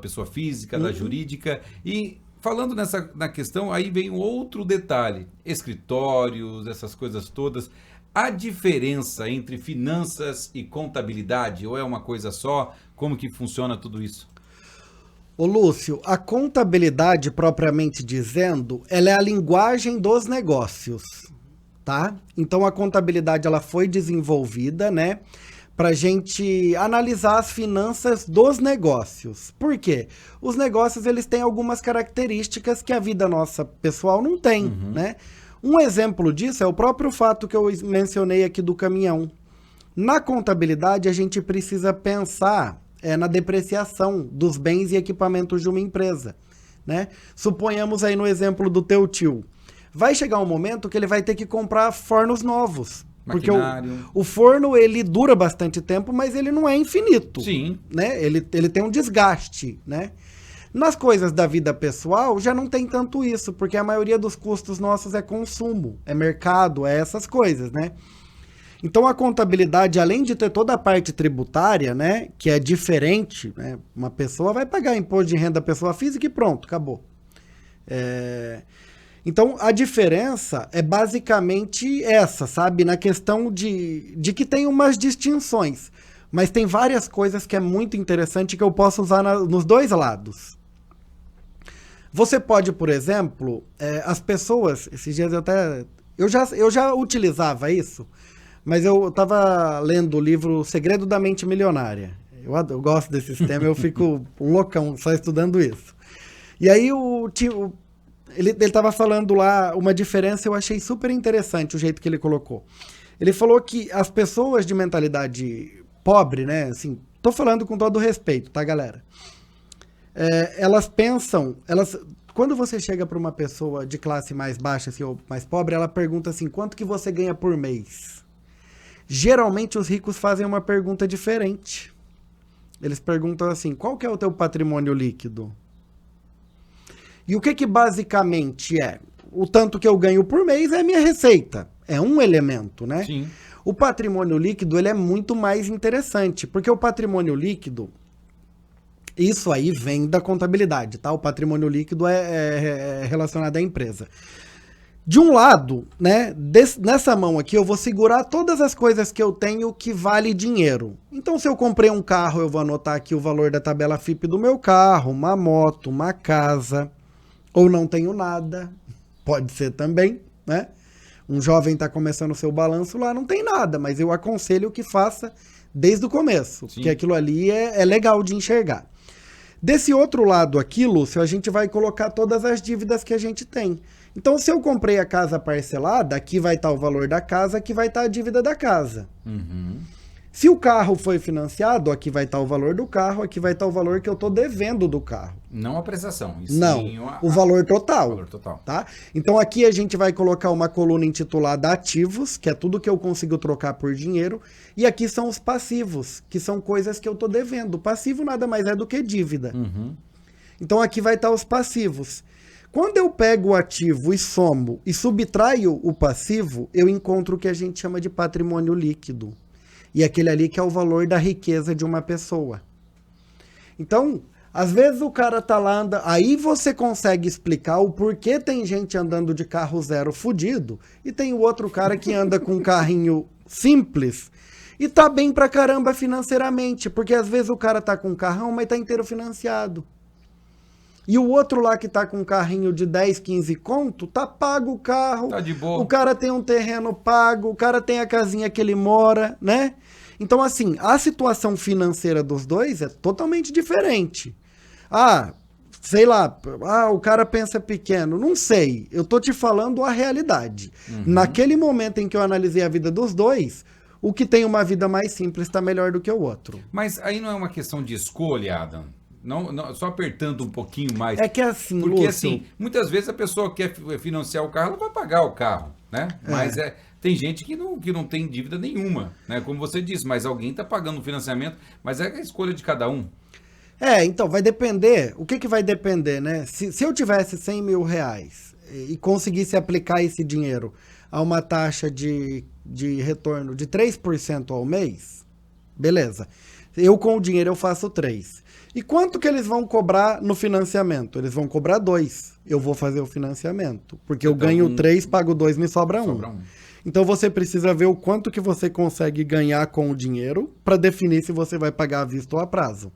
pessoa física, da jurídica, e falando na questão, aí vem um outro detalhe, escritórios, essas coisas todas, a diferença entre finanças e contabilidade, ou é uma coisa só? Como que funciona tudo isso? Ô Lúcio, a contabilidade propriamente dizendo, ela é a linguagem dos negócios, tá? Então a contabilidade ela foi desenvolvida, né? Para a gente analisar as finanças dos negócios. Por quê? Os negócios eles têm algumas características que a vida nossa pessoal não tem, né? Um exemplo disso é o próprio fato que eu mencionei aqui do caminhão. Na contabilidade, a gente precisa pensar na depreciação dos bens e equipamentos de uma empresa, né? Suponhamos aí no exemplo do teu tio. Vai chegar um momento que ele vai ter que comprar fornos novos. Porque o forno, ele dura bastante tempo, mas ele não é infinito. Sim. Né? Ele tem um desgaste, né? Nas coisas da vida pessoal, já não tem tanto isso, porque a maioria dos custos nossos é consumo, é mercado, é essas coisas, né? Então, a contabilidade, além de ter toda a parte tributária, né, que é diferente, né? Uma pessoa vai pagar imposto de renda da pessoa física e pronto, acabou. Então, a diferença é basicamente essa, sabe? Na questão de que tem umas distinções. Mas tem várias coisas que é muito interessante que eu posso usar nos dois lados. Você pode, por exemplo, as pessoas... Esses dias eu já utilizava isso, mas eu estava lendo o livro O Segredo da Mente Milionária. Eu gosto desse sistema, eu fico loucão só estudando isso. E aí ele estava falando lá uma diferença, eu achei super interessante o jeito que ele colocou. Ele falou que as pessoas de mentalidade pobre, né, assim, tô falando com todo respeito, tá, galera? Elas pensam, quando você chega para uma pessoa de classe mais baixa, assim, ou mais pobre, ela pergunta assim, quanto que você ganha por mês? Geralmente os ricos fazem uma pergunta diferente. Eles perguntam assim, qual que é o teu patrimônio líquido? E o que basicamente é? O tanto que eu ganho por mês é a minha receita. É um elemento, né? Sim. O patrimônio líquido, ele é muito mais interessante, porque o patrimônio líquido, isso aí vem da contabilidade, tá? O patrimônio líquido é relacionado à empresa. De um lado, né, nessa mão aqui, eu vou segurar todas as coisas que eu tenho que vale dinheiro. Então, se eu comprei um carro, eu vou anotar aqui o valor da tabela FIP do meu carro, uma moto, uma casa... Ou não tenho nada, pode ser também, né? Um jovem está começando o seu balanço lá, não tem nada, mas eu aconselho que faça desde o começo, porque aquilo ali é legal de enxergar. Desse outro lado aqui, Lúcio, a gente vai colocar todas as dívidas que a gente tem. Então, se eu comprei a casa parcelada, aqui vai estar o valor da casa, aqui vai estar a dívida da casa. Uhum. Se o carro foi financiado, aqui vai estar o valor do carro, aqui vai estar o valor que eu estou devendo do carro. Não a prestação. Não, o valor total. O valor total. Tá? Então aqui a gente vai colocar uma coluna intitulada ativos, que é tudo que eu consigo trocar por dinheiro, e aqui são os passivos, que são coisas que eu estou devendo. Passivo nada mais é do que dívida. Uhum. Então aqui vai estar os passivos. Quando eu pego o ativo e somo e subtraio o passivo, eu encontro o que a gente chama de patrimônio líquido. E aquele ali que é o valor da riqueza de uma pessoa. Então, às vezes o cara tá lá, aí você consegue explicar o porquê tem gente andando de carro zero fudido e tem o outro cara que anda com um carrinho simples e tá bem pra caramba financeiramente, porque às vezes o cara tá com um carrão, mas tá inteiro financiado. E o outro lá que tá com um carrinho de 10, 15 conto, tá pago o carro. Tá de boa. O cara tem um terreno pago, o cara tem a casinha que ele mora, né? Então, assim, a situação financeira dos dois é totalmente diferente. Sei lá, o cara pensa pequeno. Não sei, eu tô te falando a realidade. Uhum. Naquele momento em que eu analisei a vida dos dois, o que tem uma vida mais simples tá melhor do que o outro. Mas aí não é uma questão de escolha, Adam? Não, só apertando um pouquinho mais. É que assim, porque Lúcio, assim, muitas vezes a pessoa quer financiar o carro, ela vai pagar o carro, né? Mas tem gente que não tem dívida nenhuma, né? Como você disse, mas alguém está pagando o financiamento, mas é a escolha de cada um. Então, vai depender. O que vai depender, né? Se eu tivesse 100 mil reais e conseguisse aplicar esse dinheiro a uma taxa de retorno de 3% ao mês, beleza. Eu com o dinheiro eu faço 3%. E quanto que eles vão cobrar no financiamento? Eles vão cobrar 2%. Eu vou fazer o financiamento. Porque eu ganho 3%, pago 2%, me sobra 1%. Então você precisa ver o quanto que você consegue ganhar com o dinheiro para definir se você vai pagar à vista ou a prazo.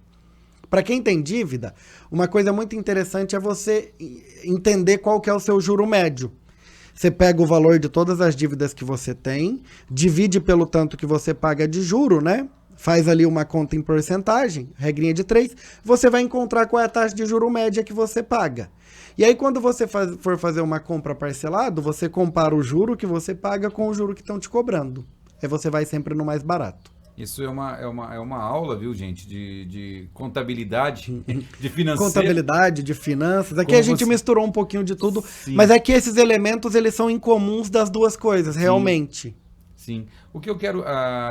Para quem tem dívida, uma coisa muito interessante é você entender qual que é o seu juro médio. Você pega o valor de todas as dívidas que você tem, divide pelo tanto que você paga de juro, né? Faz ali uma conta em porcentagem, regrinha de 3, você vai encontrar qual é a taxa de juro média que você paga. E aí, quando você for fazer uma compra parcelado, você compara o juro que você paga com o juro que estão te cobrando. Aí você vai sempre no mais barato. Isso é uma aula, viu, gente, de contabilidade, de financeiro. Contabilidade, de finanças. Aqui a gente misturou um pouquinho de tudo, sim, mas é que esses elementos, eles são incomuns das duas coisas, realmente. Sim. O que eu quero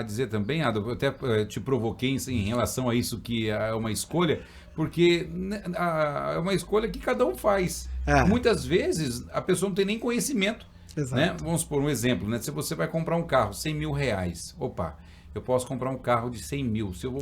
dizer também, Ado, eu até te provoquei em relação a isso, que é uma escolha, porque é uma escolha que cada um faz. Muitas vezes a pessoa não tem nem conhecimento. Né? Vamos por um exemplo, né? Se você vai comprar um carro, 100 mil reais, eu posso comprar um carro de 100 mil. Se eu vou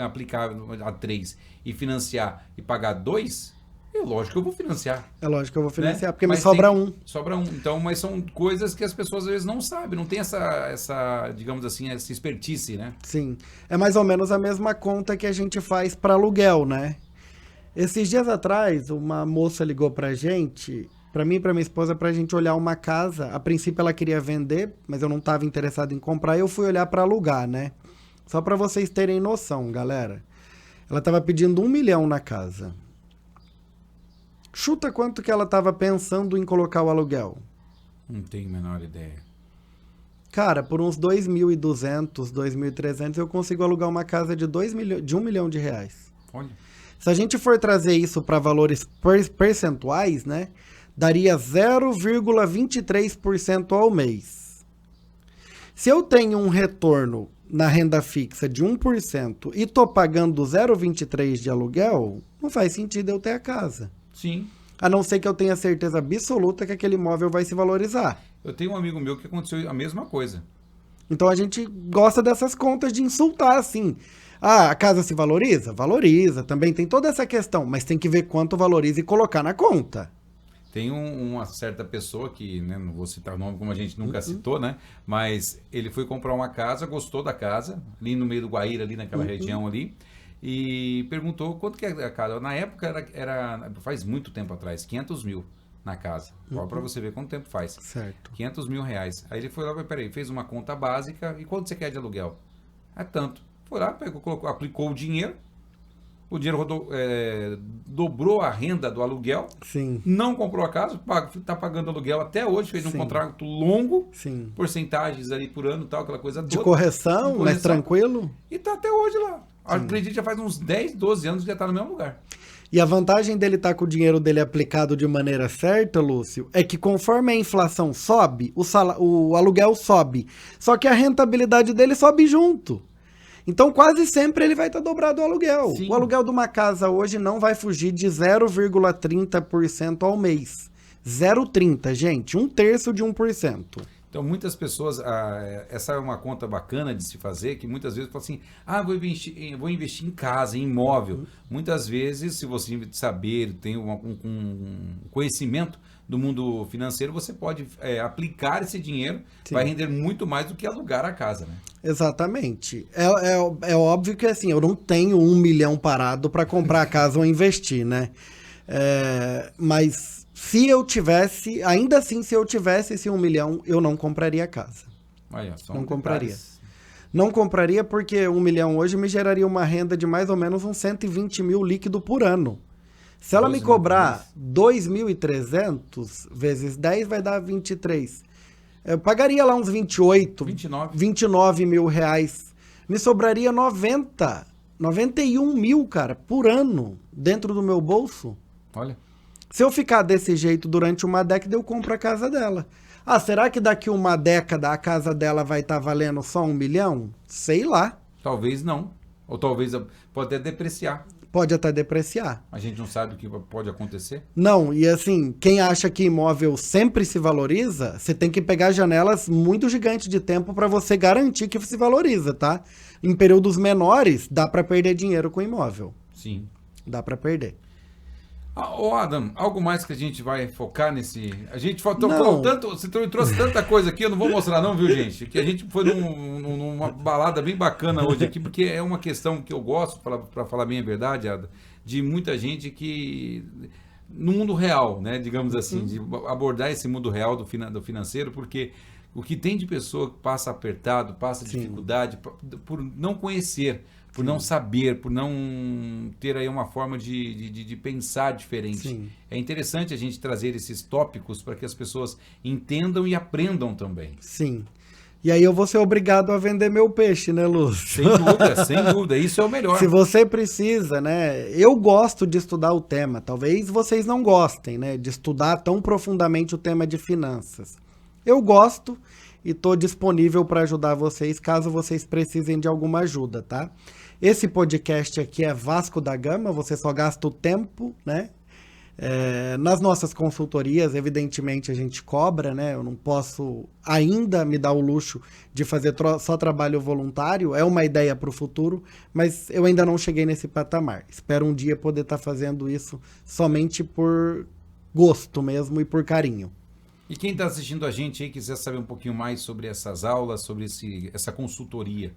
aplicar a 3 e financiar e pagar 2, é lógico que eu vou financiar. É lógico que eu vou financiar, né? Porque mas me sobra 1. Sobra 1. Então, mas são coisas que as pessoas às vezes não sabem, não tem essa, digamos assim, essa expertise, né? Sim. É mais ou menos a mesma conta que a gente faz para aluguel, né? Esses dias atrás, uma moça ligou pra gente, pra mim e pra minha esposa, pra gente olhar uma casa. A princípio ela queria vender, mas eu não estava interessado em comprar, e eu fui olhar para alugar, né? Só para vocês terem noção, galera. Ela estava pedindo 1 milhão na casa. Chuta quanto que ela estava pensando em colocar o aluguel. Não tenho a menor ideia. Cara, por uns 2.200, 2.300, eu consigo alugar uma casa de 1 milhão de reais. Olha. Se a gente for trazer isso para valores percentuais, né? Daria 0,23% ao mês. Se eu tenho um retorno na renda fixa de 1% e tô pagando 0,23% de aluguel, não faz sentido eu ter a casa. Sim. A não ser que eu tenha certeza absoluta que aquele imóvel vai se valorizar. Eu tenho um amigo meu que aconteceu a mesma coisa. Então a gente gosta dessas contas de insultar, assim. A casa se valoriza? Valoriza. Também tem toda essa questão, mas tem que ver quanto valoriza e colocar na conta. Tem uma certa pessoa que, né, não vou citar o nome como a gente nunca citou, né? Mas ele foi comprar uma casa, gostou da casa, ali no meio do Guaíra, ali naquela região ali, e perguntou quanto que é a casa. Na época era faz muito tempo atrás, 500 mil na casa. Só para você ver quanto tempo faz. Certo. 500 mil reais. Aí ele foi lá, peraí, fez uma conta básica, e quanto você quer de aluguel? É tanto. Foi lá, pegou, colocou, aplicou o dinheiro, o dinheiro dobrou a renda do aluguel, Sim. não comprou a casa, está pagando aluguel até hoje, fez um Sim. contrato longo, Sim. porcentagens ali por ano, tal, aquela coisa De toda. correção, mas tranquilo. E está até hoje lá. Acredito que já faz uns 10, 12 anos que já está no mesmo lugar. E a vantagem dele estar com o dinheiro dele aplicado de maneira certa, Lúcio, é que conforme a inflação sobe, o aluguel sobe. Só que a rentabilidade dele sobe junto. Então, quase sempre ele vai estar dobrado o aluguel. Sim. O aluguel de uma casa hoje não vai fugir de 0,30% ao mês. 0,30, gente. 1/3 de 1%. Então, muitas pessoas, essa é uma conta bacana de se fazer, que muitas vezes falam assim, vou investir em casa, em imóvel. Muitas vezes, se você saber, tem um conhecimento do mundo financeiro, você pode aplicar esse dinheiro, Sim. vai render muito mais do que alugar a casa, né? Exatamente. É óbvio que assim, eu não tenho 1 milhão parado para comprar a casa ou investir, né? Mas se eu tivesse, ainda assim, se eu tivesse esse 1 milhão, eu não compraria a casa. Aí, ó, Não compraria. Não compraria porque 1 milhão hoje me geraria uma renda de mais ou menos uns 120 mil líquido por ano. Se ela me cobrar 2.300 vezes 10 vai dar 23. Eu pagaria lá uns 29 mil reais. Me sobraria 91 mil, cara, por ano dentro do meu bolso. Olha. Se eu ficar desse jeito durante uma década, eu compro a casa dela. Ah, será que daqui uma década a casa dela vai estar valendo só 1 milhão? Sei lá. Talvez não. Ou talvez pode até depreciar. Pode até depreciar. A gente não sabe o que pode acontecer. Não, e assim, quem acha que imóvel sempre se valoriza, você tem que pegar janelas muito gigantes de tempo para você garantir que se valoriza, tá? Em períodos menores, dá para perder dinheiro com imóvel. Sim. Dá para perder. Ô Adam, algo mais que a gente vai focar nesse... A gente falou tanto, você trouxe tanta coisa aqui, eu não vou mostrar não, viu, gente? Que a gente foi numa balada bem bacana hoje aqui, porque é uma questão que eu gosto, para falar bem a verdade, Adam, de muita gente que... No mundo real, né, digamos assim, de abordar esse mundo real do financeiro, porque o que tem de pessoa que passa apertado, passa dificuldade, por não conhecer, por não saber, por não ter aí uma forma de pensar diferente. Sim. É interessante a gente trazer esses tópicos para que as pessoas entendam e aprendam também. Sim. E aí eu vou ser obrigado a vender meu peixe, né, Lúcio? Sem dúvida, sem dúvida. Isso é o melhor. Se você precisa, né? Eu gosto de estudar o tema. Talvez vocês não gostem, né? De estudar tão profundamente o tema de finanças. Eu gosto e estou disponível para ajudar vocês caso vocês precisem de alguma ajuda, tá? Esse podcast aqui é Vasco da Gama, você só gasta o tempo, né? Nas nossas consultorias, evidentemente, a gente cobra, né? Eu não posso ainda me dar o luxo de fazer só trabalho voluntário, é uma ideia para o futuro, mas eu ainda não cheguei nesse patamar. Espero um dia poder estar fazendo isso somente por gosto mesmo e por carinho. E quem está assistindo a gente aí quiser saber um pouquinho mais sobre essas aulas, sobre essa consultoria.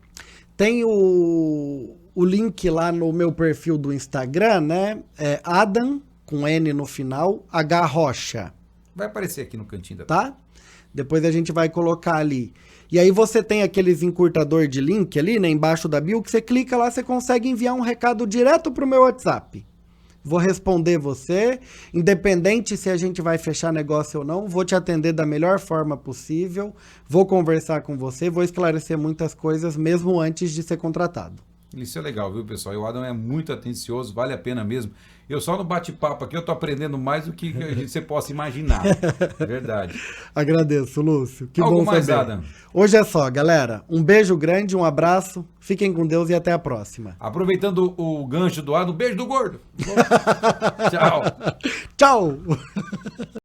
Tem o link lá no meu perfil do Instagram, né? É Adam, com N no final, H Rocha. Vai aparecer aqui no cantinho da tá? Depois a gente vai colocar ali. E aí você tem aqueles encurtador de link ali, né? Embaixo da bio, que você clica lá, você consegue enviar um recado direto pro meu WhatsApp. Vou responder você, independente se a gente vai fechar negócio ou não, vou te atender da melhor forma possível, vou conversar com você, vou esclarecer muitas coisas mesmo antes de ser contratado. Isso é legal, viu, pessoal? E o Adam é muito atencioso, vale a pena mesmo. Eu só no bate-papo aqui, eu tô aprendendo mais do que você possa imaginar. É verdade. Agradeço, Lúcio. Que Algo bom mais, saber. Adam? Hoje é só, galera. Um beijo grande, um abraço, fiquem com Deus e até a próxima. Aproveitando o gancho do Adam, beijo do gordo. Tchau. Tchau!